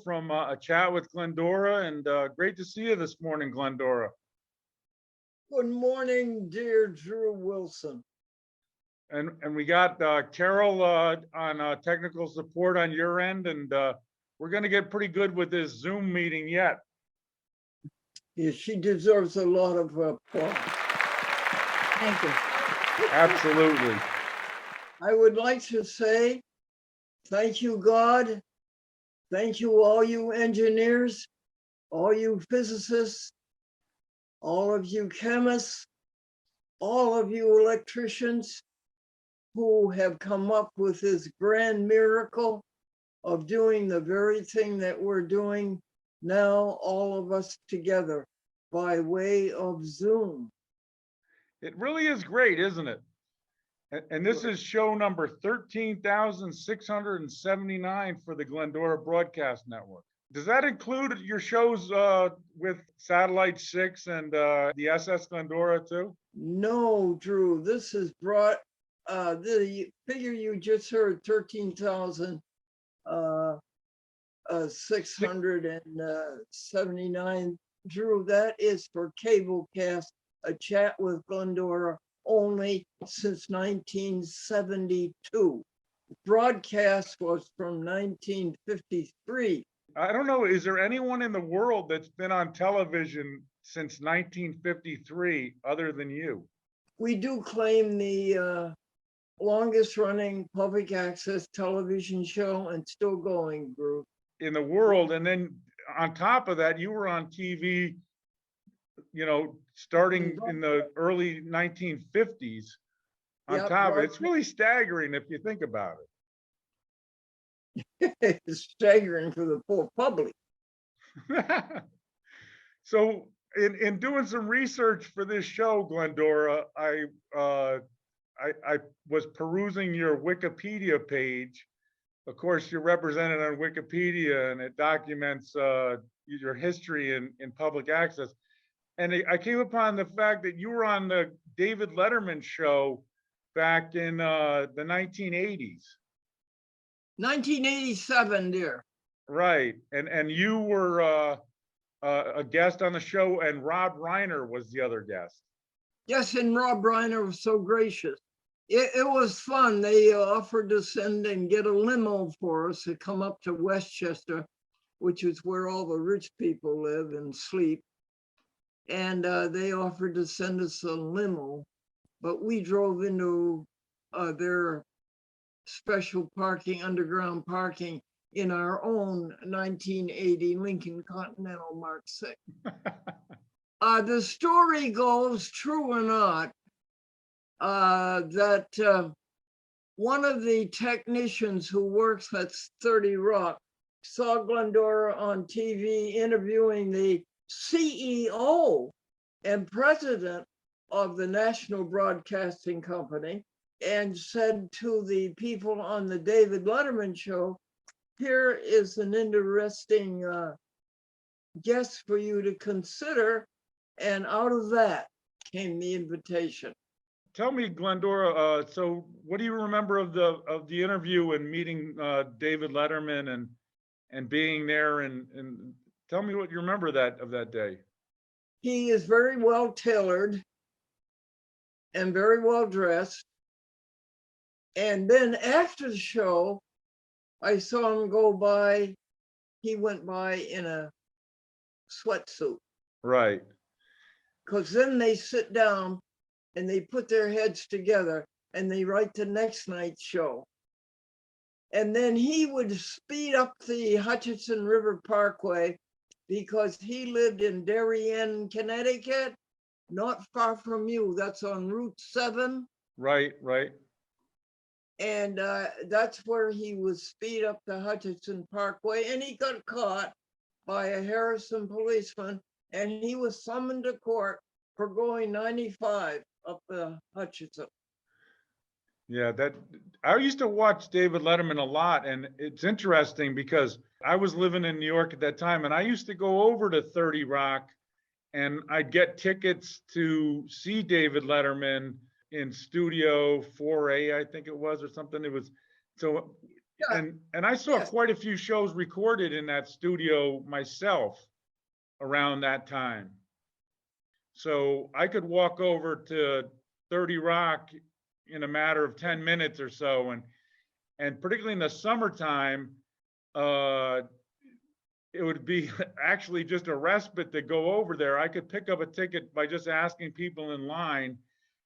from A Chat with Glendora, and great to see you this morning, Glendora. Good morning, dear Drew Wilson. And we got Carol on technical support on your end, and we're going to get pretty good with this Zoom meeting yet. Yeah, she deserves a lot of applause. Thank you. Absolutely. I would like to say thank you, God. Thank you, all you engineers, all you physicists, all of you chemists, all of you electricians who have come up with this grand miracle of doing the very thing that we're doing now, all of us together by way of Zoom. It really is great, isn't it? And this is show number 13,679 for the Glendora Broadcast Network. Does that include your shows with Satellite 6 and the SS Glendora too? No, Drew, this is brought, the figure you just heard, 13,679. Drew, that is for Cablecast, A Chat with Glendora, only since 1972. Broadcast was from 1953. I don't know, is there anyone in the world that's been on television since 1953 other than you? We do claim the longest running public access television show and still going, Drew. In the world. And then on top of that, you were on TV, you know, starting in the early 1950s. On Yep, top of it, right. it's really staggering if you think about it. It's staggering for the poor public. So in doing some research for this show, Glendora, I was perusing your Wikipedia page. Of course, you're represented on Wikipedia, and it documents your history in public access. And I came upon the fact that you were on the David Letterman show back in the 1980s. 1987, dear. Right. And you were a guest on the show, and Rob Reiner was the other guest. Yes, and Rob Reiner was so gracious. It was fun. They offered to send and get a limo for us to come up to Westchester, which is where all the rich people live and sleep. And they offered to send us a limo, but we drove into their special parking, underground parking, in our own 1980 Lincoln Continental Mark VI. The story goes, true or not, that one of the technicians who works at 30 Rock saw Glendora on TV interviewing the CEO and president of the National Broadcasting Company, and said to the people on the David Letterman show, here is an interesting guest for you to consider. And out of that came the invitation. Tell me, Glendora, so what do you remember of the interview and meeting David Letterman and being there, and tell me what you remember of that day. He is very well tailored and very well dressed. And then after the show, I saw him go by. He went by in a sweatsuit. Right. Because then they sit down and they put their heads together and they write the next night's show. And then he would speed up the Hutchinson River Parkway because he lived in Darien, Connecticut, not far from you. That's on Route 7. Right, right. And that's where he would speed up the Hutchinson Parkway, and he got caught by a Harrison policeman, and he was summoned to court for going 95 up the Hutchinson. Yeah, I used to watch David Letterman a lot, and it's interesting because I was living in New York at that time, and I used to go over to 30 Rock, and I'd get tickets to see David Letterman in Studio 4A, I think it was, or something. It was, so Yeah. And I saw Yes. quite a few shows recorded in that studio myself around that time. So I could walk over to 30 Rock in a matter of 10 minutes or so. And particularly in the summertime, uh, it would be actually just a respite to go over there. I could pick up a ticket by just asking people in line,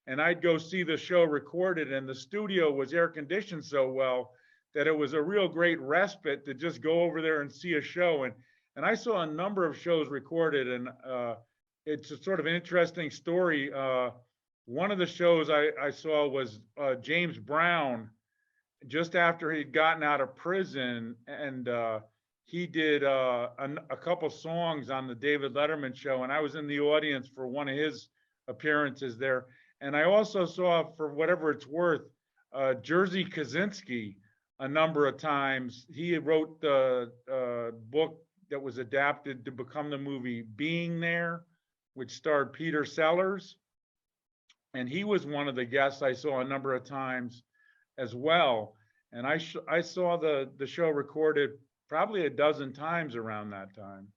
and I'd go see the show recorded. And the studio was air conditioned so well that it was a real great respite to just go over there and see a show. And I saw a number of shows recorded, and it's a sort of an interesting story. One of the shows I saw was James Brown just after he'd gotten out of prison, and he did a couple songs on the David Letterman show, and I was in the audience for one of his appearances there. And I also saw, for whatever it's worth, Jerzy Kaczynski a number of times. He wrote the book that was adapted to become the movie Being There, which starred Peter Sellers. And he was one of the guests I saw a number of times as well. And I saw the show recorded probably a dozen times around that time.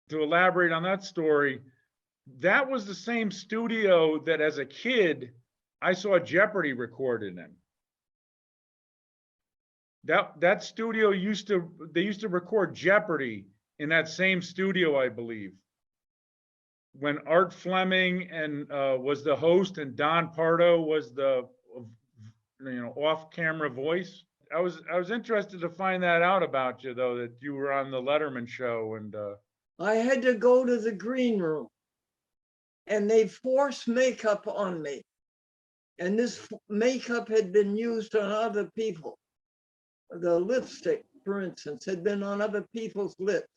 To elaborate on that story, that was the same studio that as a kid, I saw Jeopardy recorded in. That studio they used to record Jeopardy in that same studio, I believe. When Art Fleming and was the host, and Don Pardo was the off-camera voice. I was interested to find that out about you, though, that you were on the Letterman show. And I had to go to the green room, and they forced makeup on me. And this makeup had been used on other people. The lipstick, for instance, had been on other people's lips.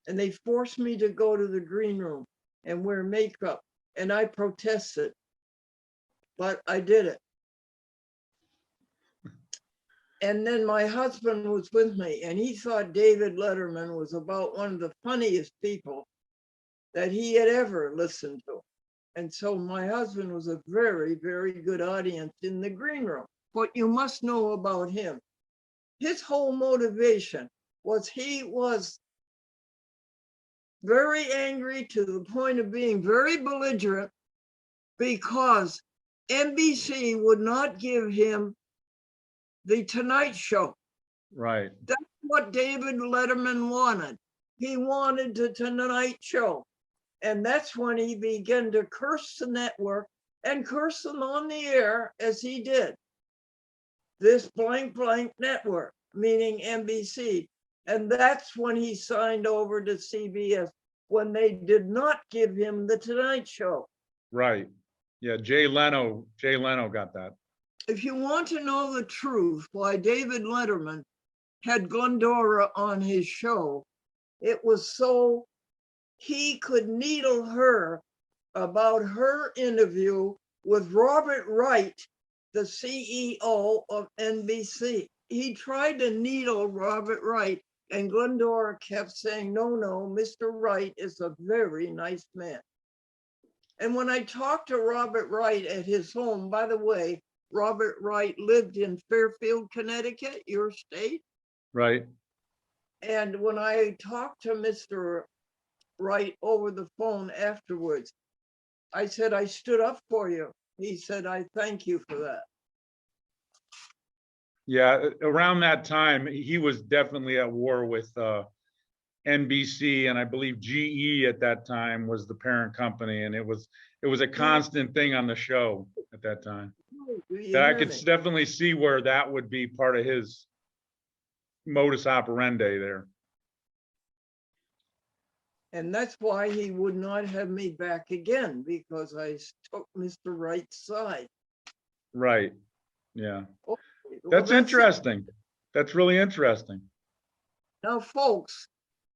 And they forced me to go to the green room and wear makeup. And I protested, but I did it. And then my husband was with me, and he thought David Letterman was about one of the funniest people that he had ever listened to. And so my husband was a very, very good audience in the green room. What you must know about him, his whole motivation was he was very angry to the point of being very belligerent because NBC would not give him the Tonight Show. right. That's what David Letterman wanted. He wanted the Tonight Show. And that's when he began to curse the network and curse them on the air as he did. This blank, blank network, meaning NBC. And that's when he signed over to CBS, when they did not give him the Tonight Show. Right. Yeah, Jay Leno got that. If you want to know the truth, why David Letterman had Glendora on his show, it was so he could needle her about her interview with Robert Wright, the CEO of NBC. He tried to needle Robert Wright, and Glendora kept saying, no, Mr. Wright is a very nice man. And when I talked to Robert Wright at his home, by the way, Robert Wright lived in Fairfield, Connecticut, your state. Right. And when I talked to Mr. Wright over the phone afterwards, I said, I stood up for you. He said, I thank you for that. Yeah, around that time, he was definitely at war with NBC, and I believe GE at that time was the parent company, and it was a constant thing on the show at that time. That I could definitely see where that would be part of his modus operandi there. And that's why he would not have me back again, because I took Mr. Wright's side. Right. Yeah. Okay, That's interesting. That's really interesting. Now, folks,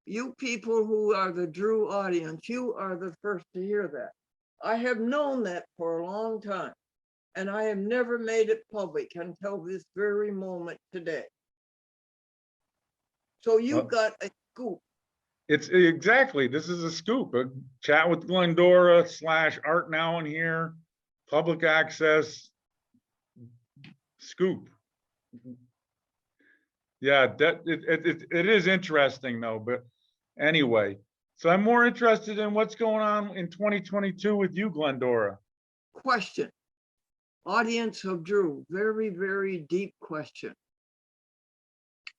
you people who are the Drew audience, you are the first to hear that. I have known that for a long time, and I have never made it public until this very moment today. So you got a scoop. It's exactly, this is a scoop. A chat with Glendora / Art Now in Here, public access scoop. Yeah, it is interesting though, but anyway. So I'm more interested in what's going on in 2022 with you, Glendora. Question. Audience of Drew, very, very deep question.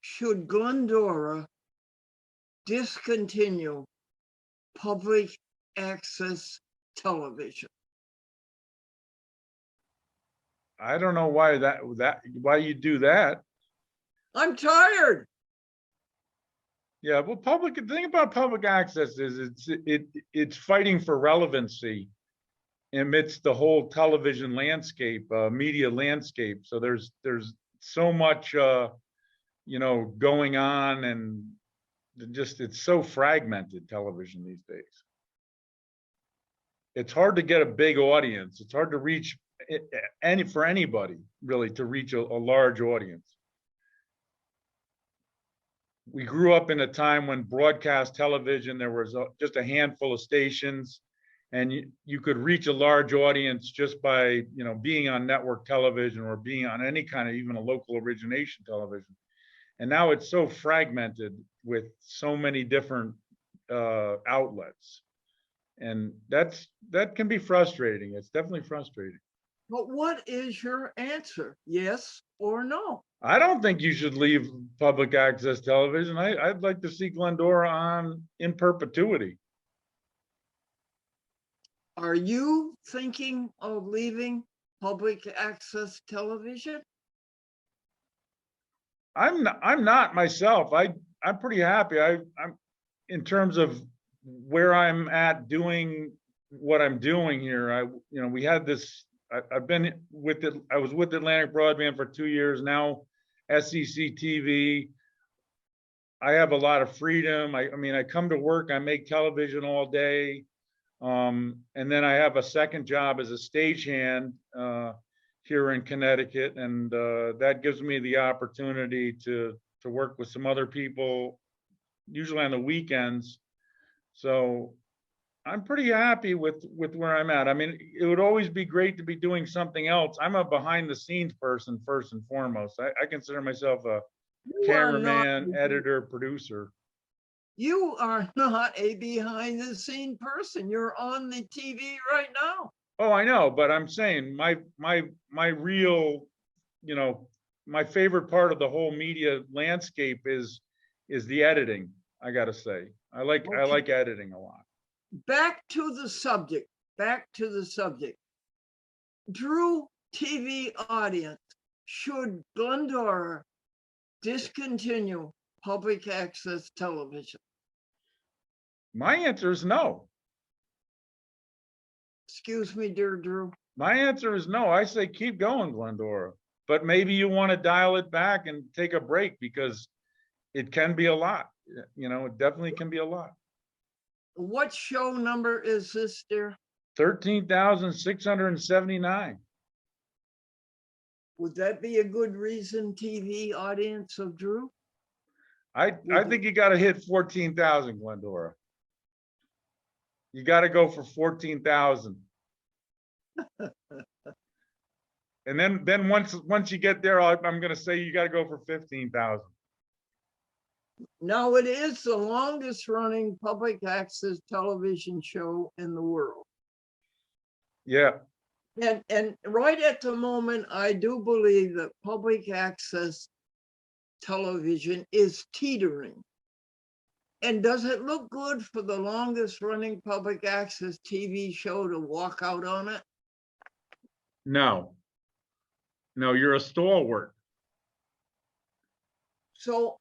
Should Glendora discontinue public access television? I don't know why why you do that. I'm tired. Yeah, well, the thing about public access is it's fighting for relevancy amidst the whole television landscape, media landscape. So there's so much going on, and just it's so fragmented, television these days. It's hard to get a big audience. It's hard to reach for anybody really to reach a large audience. We grew up in a time when broadcast television, there was just a handful of stations, and you could reach a large audience just by being on network television or being on any kind of even a local origination television. And now it's so fragmented with so many different outlets, and that can be frustrating. It's definitely frustrating. But what is your answer? Yes or no? I don't think you should leave public access television. I'd like to see Glendora on in perpetuity. Are you thinking of leaving public access television? I'm not myself. I'm pretty happy. I'm in terms of where I'm at doing what I'm doing here. We had this. I've been with it. I was with Atlantic Broadband for 2 years now. SEC TV. I have a lot of freedom. I mean, I come to work. I make television all day, and then I have a second job as a stagehand here in Connecticut, and that gives me the opportunity to work with some other people, usually on the weekends. So I'm pretty happy with where I'm at. I mean, it would always be great to be doing something else. I'm a behind the scenes person first and foremost. I consider myself a You are not. cameraman, editor, producer. You are not a behind the scene person. You're on the TV right now. Oh, I know, but I'm saying my real, my favorite part of the whole media landscape is the editing. I gotta say, I like editing a lot. Back to the subject. Back to the subject. Drew TV audience, should Glendora discontinue public access television? My answer is no. Excuse me, dear Drew. My answer is no. I say keep going, Glendora. But maybe you want to dial it back and take a break because it can be a lot. It definitely can be a lot. What show number is this, dear? 13,679. Would that be a good reason, TV audience of Drew? I think you got to hit 14,000, Glendora. You got to go for 14,000. And then once you get there, I'm going to say you got to go for 15,000. Now, it is the longest running public access television show in the world. Yeah. And right at the moment, I do believe that public access television is teetering. And does it look good for the longest running public access TV show to walk out on it? No, you're a stalwart. So,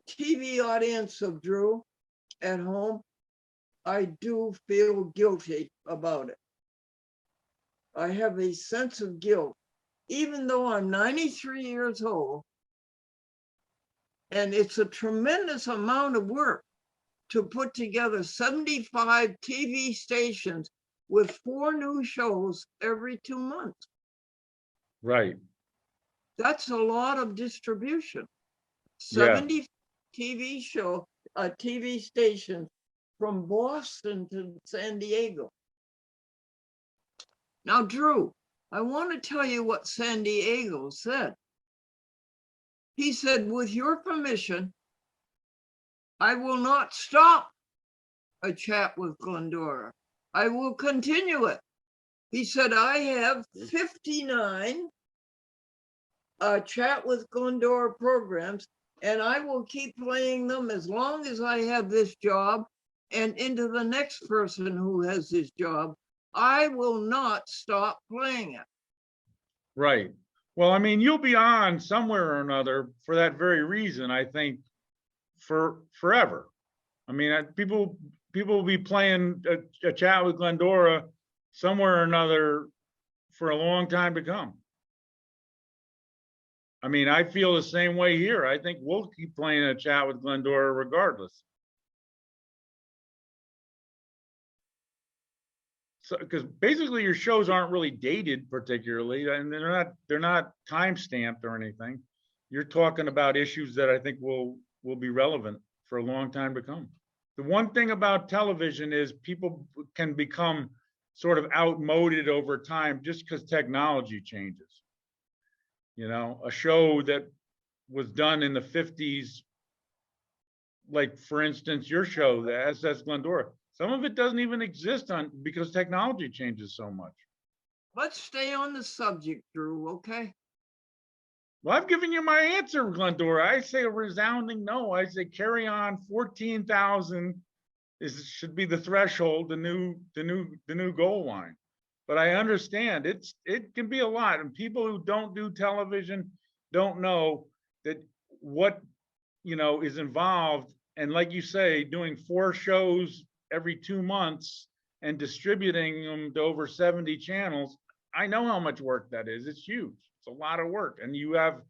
TV audience of Drew at home, I do feel guilty about it. I have a sense of guilt, even though I'm 93 years old, and it's a tremendous amount of work to put together 75 TV stations with 4 new shows every 2 months. Right. That's a lot of distribution. Yeah. 70 TV stations from Boston to San Diego. Now, Drew, I want to tell you what San Diego said. He said, with your permission, I will not stop a chat with Glendora. I will continue it. He said, I have 59 chat with Glendora programs, and I will keep playing them as long as I have this job and into the next person who has this job. I will not stop playing it. Right. Well, I mean, you'll be on somewhere or another for that very reason, I think, for forever. I mean, people will be playing a chat with Glendora somewhere or another for a long time to come. I mean, I feel the same way here. I think we'll keep playing a chat with Glendora regardless. So, because basically your shows aren't really dated particularly, and they're not time stamped or anything. You're talking about issues that I think will be relevant for a long time to come. The one thing about television is people can become sort of outmoded over time just because technology changes. You know, a show that was done in the 50s, like for instance, your show, the SS Glendora, some of it doesn't even exist because technology changes so much. Let's stay on the subject, Drew, okay? Well, I've given you my answer, Glendora. I say a resounding no. I say carry on. 14,000 should be the threshold, the new goal line. But I understand it can be a lot, and people who don't do television don't know that what is involved. And like you say, doing 4 shows every 2 months and distributing them to over 70 channels, I know how much work that is. It's huge. It's a lot of work, and you have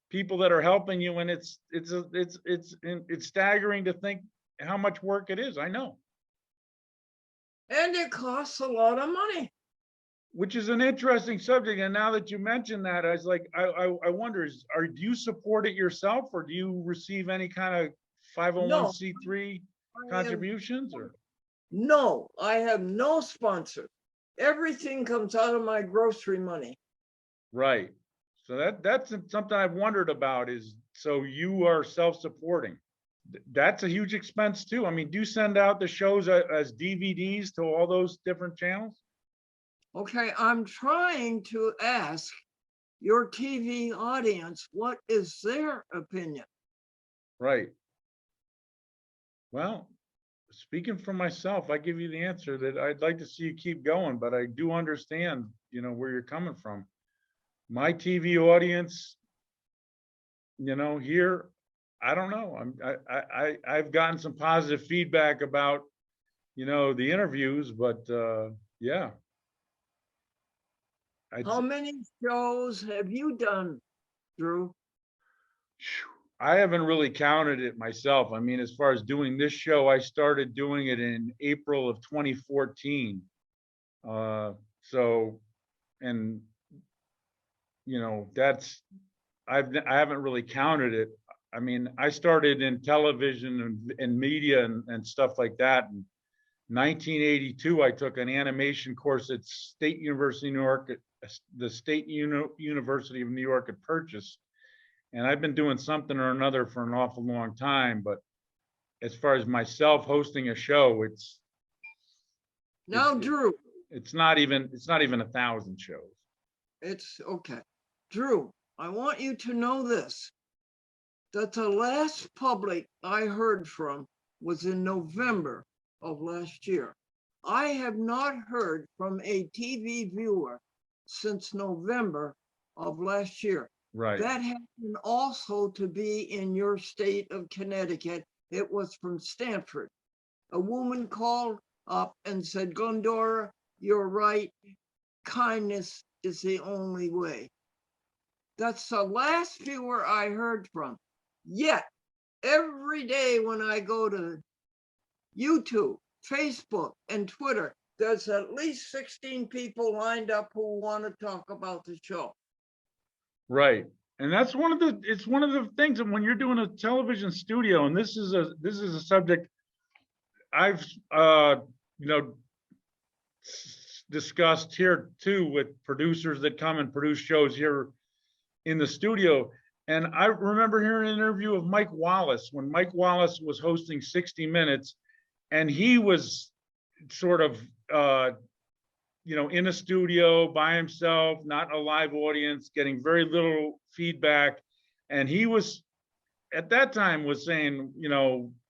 people that are helping you, and it's staggering to think how much work it is. I know. And it costs a lot of money. Which is an interesting subject. And now that you mentioned that, I was like, I wonder, do you support it yourself, or do you receive any kind of 501c3 contributions? Or no, I have no sponsor. Everything comes out of my grocery money. Right. So that's something I've wondered about, is so you are self-supporting. That's a huge expense too. I mean, do you send out the shows as DVDs to all those different channels? Okay, I'm trying to ask your TV audience, what is their opinion? Right. Well, speaking for myself, I give you the answer that I'd like to see you keep going, but I do understand, where you're coming from. My TV audience, here, I don't know. I've gotten some positive feedback about, the interviews, but yeah. How many shows have you done, Drew? I haven't really counted it myself. I mean, as far as doing this show, I started doing it in April of 2014. So, and I haven't really counted it. I mean, I started in television and media and stuff like that. In 1982, I took an animation course at State University of New York, the State University of New York at Purchase. And I've been doing something or another for an awful long time. But as far as myself hosting a show, Drew, it's not even 1,000 shows. It's okay. Drew, I want you to know this, that the last public I heard from was in November of last year. I have not heard from a TV viewer since November of last year. Right. That happened also to be in your state of Connecticut. It was from Stanford. A woman called up and said, Glendora, you're right. Kindness is the only way. That's the last viewer I heard from. Yet, every day when I go to YouTube, Facebook, and Twitter, there's at least 16 people lined up who want to talk about the show. Right. And that's one of the things that when you're doing a television studio, and this is a subject I've discussed here too with producers that come and produce shows here in the studio. And I remember hearing an interview of Mike Wallace when Mike Wallace was hosting 60 Minutes, and he was sort of, in a studio by himself, not a live audience, getting very little feedback. And he was, at that time, was saying,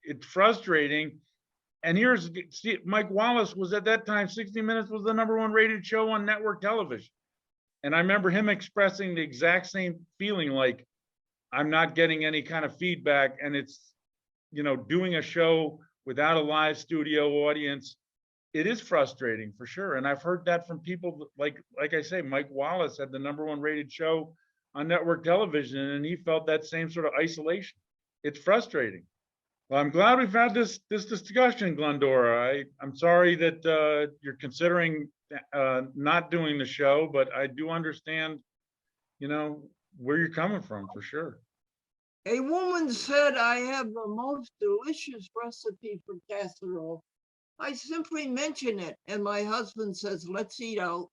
it's frustrating. And here's Mike Wallace was at that time, 60 Minutes was the #1 rated show on network television. And I remember him expressing the exact same feeling, like, I'm not getting any kind of feedback. And it's, doing a show without a live studio audience, it is frustrating for sure. And I've heard that from people like I say, Mike Wallace had the #1 rated show on network television, and he felt that same sort of isolation. It's frustrating. Well, I'm glad we've had this discussion, Glendora. I'm sorry that you're considering not doing the show, but I do understand, where you're coming from for sure. A woman said, I have the most delicious recipe for casserole. I simply mention it, and my husband says, let's eat out.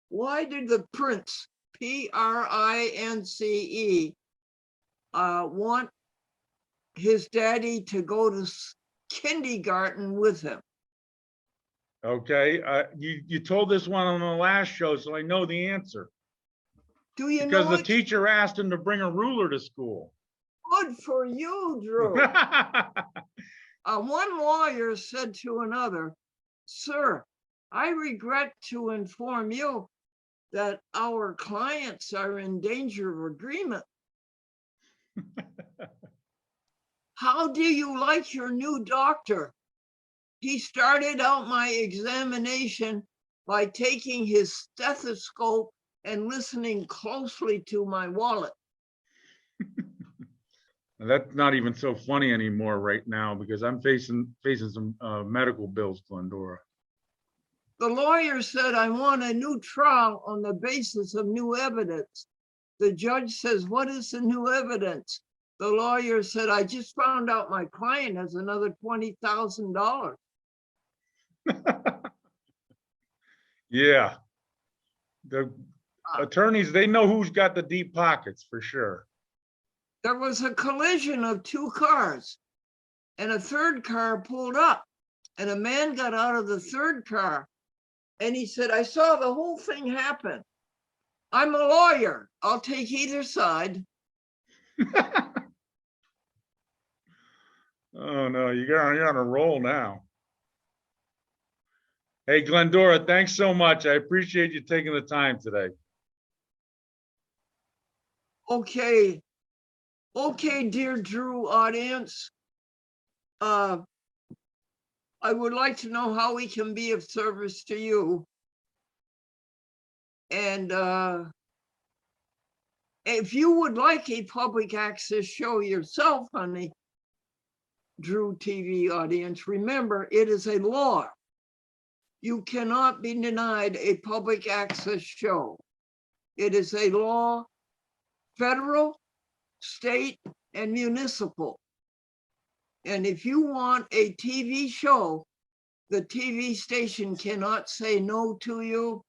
Why did the prince, Prince, want his daddy to go to kindergarten with him? Okay, you told this one on the last show, so I know the answer. Do you Because know the teacher asked him to bring a ruler to school. Good for you, Drew. One lawyer said to another, sir, I regret to inform you that our clients are in danger of agreement. How do you like your new doctor? He started out my examination by taking his stethoscope and listening closely to my wallet. That's not even so funny anymore right now because I'm facing some medical bills, Glendora. The lawyer said, I want a new trial on the basis of new evidence. The judge says, what is the new evidence? The lawyer said, I just found out my client has another $20,000. Yeah. The attorneys, they know who's got the deep pockets for sure. There was a collision of two cars and a third car pulled up and a man got out of the third car and he said, I saw the whole thing happen. I'm a lawyer. I'll take either side. Oh no, you're on a roll now. Hey, Glendora, thanks so much. I appreciate you taking the time today. Okay, dear Drew audience. I would like to know how we can be of service to you. And if you would like a public access show yourself, honey, Drew TV audience, remember, it is a law. You cannot be denied a public access show. It is a law, federal, state, and municipal. And if you want a TV show, the TV station cannot say no to you,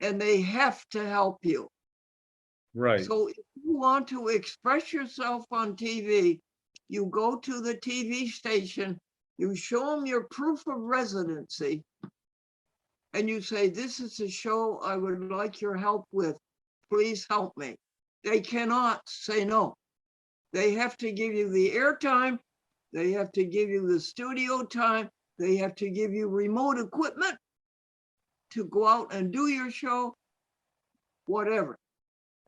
and they have to help you. Right. So if you want to express yourself on TV, you go to the TV station, you show them your proof of residency, and you say, this is a show I would like your help with. Please help me. They cannot say no. They have to give you the airtime. They have to give you the studio time. They have to give you remote equipment to go out and do your show, whatever.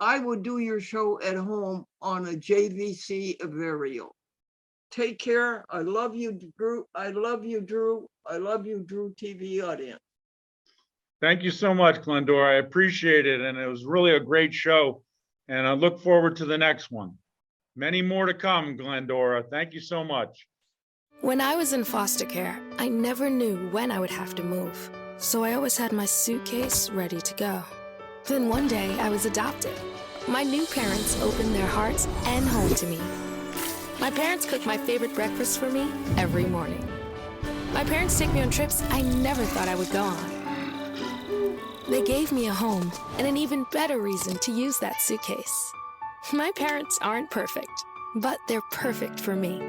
I would do your show at home on a JVC Vario. Take care. I love you, Drew. I love you, Drew. I love you, Drew TV audience. Thank you so much, Glendora. I appreciate it. And it was really a great show. And I look forward to the next one. Many more to come, Glendora. Thank you so much. When I was in foster care, I never knew when I would have to move. So I always had my suitcase ready to go. Then one day I was adopted. My new parents opened their hearts and home to me. My parents cook my favorite breakfast for me every morning. My parents take me on trips I never thought I would go on. They gave me a home and an even better reason to use that suitcase. My parents aren't perfect, but they're perfect for me.